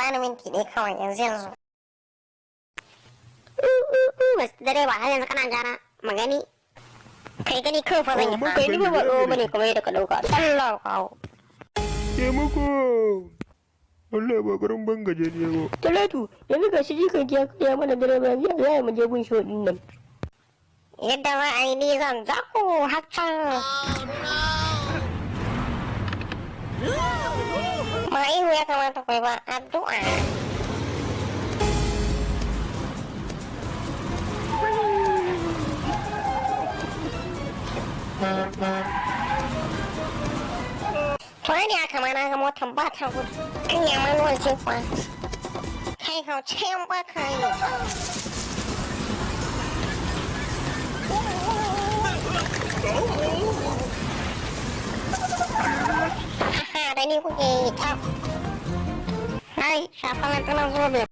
bani minti ɗaya kawai yanzu. Wasu dare ba har yanzu kana jara magani. Kai gani kawai fa zan yi fa. Kai ni ba ɗo bane kamar yadda ka ɗauka. Allah kawo. Taimako. Allah ba garin ban gaje ne ba. Talatu yanzu ga shi jikan ki ya kaya mana dare ba yanzu ya yi mu je gun show din nan. Yadda za a yi ni zan zaku hakan. Ba ihu ya kamata kai ba addu'a. To ne aka mana ga motan ba ta gudu. Kan ya manuwal ce kuwa. Kai kauce yan ba ka yi. Da ni kuke yi ta. Hai, shafa lantunan zobe.